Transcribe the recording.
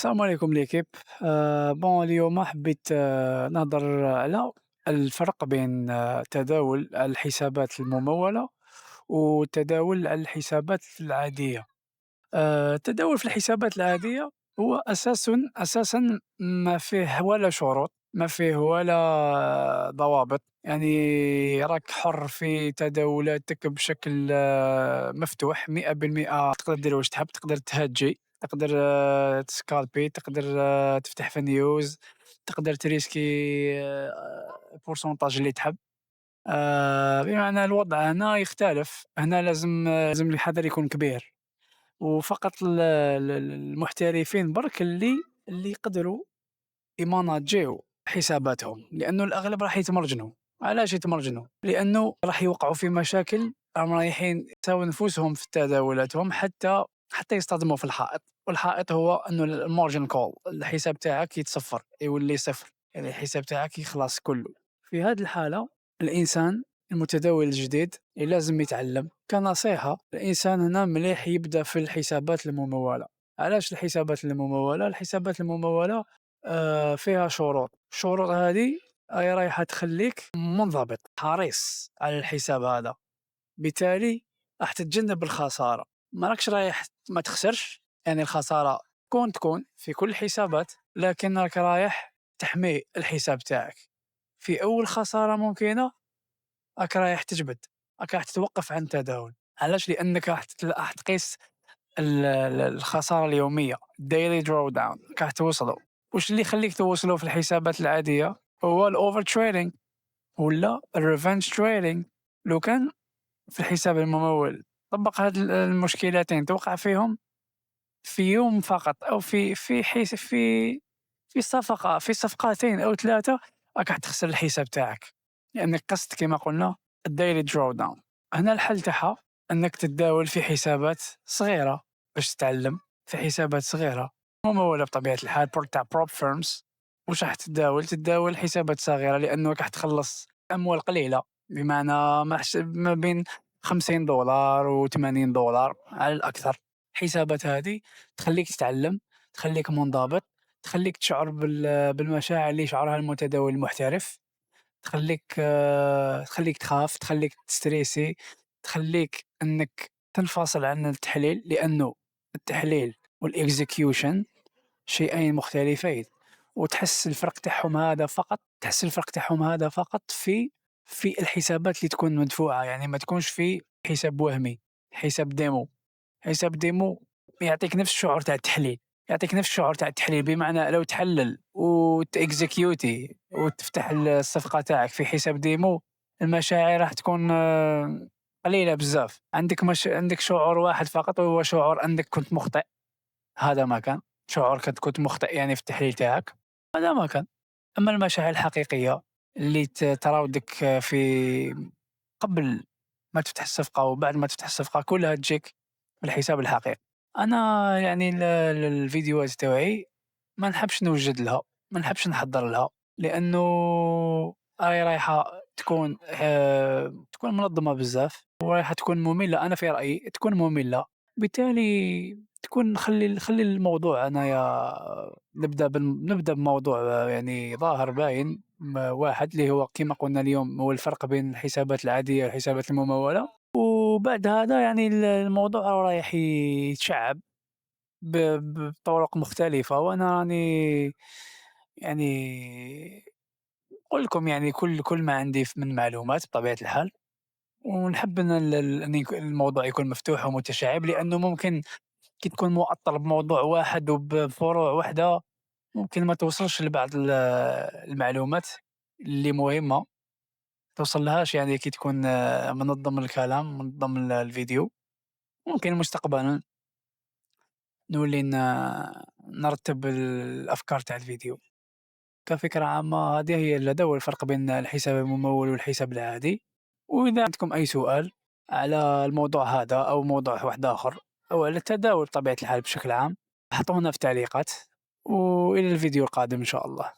السلام عليكم ليكيب. اليوم حبيت نهضر على الفرق بين تداول الحسابات الممولة وتداول الحسابات العادية. التداول في الحسابات العادية هو أساسا ما فيه ولا شروط، ما فيه ولا ضوابط، يعني راك حر في تداولاتك بشكل مفتوح 100%. تقدر دير واش تحب، تقدر تهجي، تقدر تسكالبي، تقدر تفتح في نيوز، تقدر تريسكي البورسونتاج اللي تحب. بمعنى الوضع هنا يختلف، هنا لازم الحذر يكون كبير، وفقط المحترفين برك اللي يقدروا يماناجيو حساباتهم، لأنه الأغلب راح يتمرجنوا. علاش يتمرجنوا؟ لأنه راح يوقعوا في مشاكل، راهم رايحين يساو نفوسهم في تداولاتهم حتى يصطدموا في الحائط، والحائط هو انه المارجن كول، الحساب تاعك يتصفر يولي صفر، يعني الحساب تاعك يخلص كله. في هذه الحالة الإنسان المتداول الجديد لازم يتعلم. كنصيحة، الإنسان هنا مليح يبدأ في الحسابات الممولة. علاش الحسابات الممولة؟ الحسابات الممولة فيها شروط، الشروط هذه هي رايحة تخليك منضبط حريص على الحساب هذا، بالتالي راح تتجنب الخسارة، ما راكش رايح ما تخسرش، يعني الخسارة تكون في كل الحسابات، لكن راك رايح تحمي الحساب تاعك. في أول خسارة ممكنة راك رايح تجبد، راك رايح تتوقف عن التداول. علاش؟ لأنك راح تقيس الخسارة اليومية daily drawdown، راح توصلوا. واش اللي يخليك توصلوا في الحسابات العادية؟ هو الأوفر تريدينج ولا الريفنج تريدينج. لو كان في الحساب الممول طبق هاد المشكلتين توقع فيهم في يوم فقط، أو في حيث في صفقتين أو ثلاثة، راك راح تخسر الحساب تاعك، لأنك قصت كما قلنا الدايلي درو داون. هنا الحل تاعها أنك تتداول في حسابات صغيرة باش تتعلم، في حسابات صغيرة ممولة بطبيعة الحال تاع بروب فيرمز. واش راح تتداول حسابات صغيرة، لأنه راح تخلص أموال قليلة، بمعنى ما بين $50 و$80 على الأكثر. الحسابات هذه تخليك تتعلم، تخليك منضبط، تخليك تشعر بالمشاعر اللي يشعرها المتداول المحترف، تخليك تخاف، تخليك تستريسي، تخليك انك تنفصل عن التحليل، لانه التحليل والاكزيكيوشن شيئين مختلفين. وتحس الفرق تاعهم هذا فقط، في الحسابات اللي تكون مدفوعة، يعني ما تكونش في حساب وهمي، حساب ديمو. حساب ديمو يعطيك نفس الشعور تاع التحليل، بمعنى لو تحلل وتاكزيكيوتي وتفتح الصفقة تاعك في حساب ديمو، المشاعر راح تكون قليلة بزاف. عندك شعور واحد فقط، وهو شعور انك كنت مخطئ. هذا ما كان شعور كنت مخطئ يعني في التحليل تاعك، هذا ما كان. اما المشاعر الحقيقية اللي تراودك في قبل ما تفتح الصفقة وبعد ما تفتح الصفقة، كلها تجيك في الحساب الحقيقي. أنا يعني الفيديوهات تاوعي ما نحبش نوجد لها، ما نحبش نحضر لها، لأنه راهي رايحة تكون منظمة بزاف، ورايحة تكون مملة. أنا في رأيي تكون مملة، بالتالي خلي الموضوع أنايا نبدأ بموضوع يعني ظاهر باين، واحد اللي هو كما قلنا اليوم هو الفرق بين الحسابات العادية والحسابات الممولة. وبعد هذا يعني الموضوع رايح يتشعب بطرق مختلفة، وأنا راني يعني نقول لكم يعني كل ما عندي من معلومات بطبيعة الحال. ونحب أن الموضوع يكون مفتوح ومتشعب، لأنه ممكن كي تكون مؤطر بموضوع واحد وبفروع واحدة، ممكن ما توصلش لبعض المعلومات اللي مهمة، توصل لهاش يعني كي تكون منظم الكلام، منظم الفيديو. ممكن مستقبلا نولي نرتب الأفكار تاع الفيديو. كفكرة عامة هذا هو الفرق بين الحساب الممول والحساب العادي. وإذا عندكم أي سؤال على الموضوع هذا أو موضوع واحد آخر، أو على التداول بطبيعة الحال بشكل عام، حطونا في التعليقات. وإلى الفيديو القادم إن شاء الله.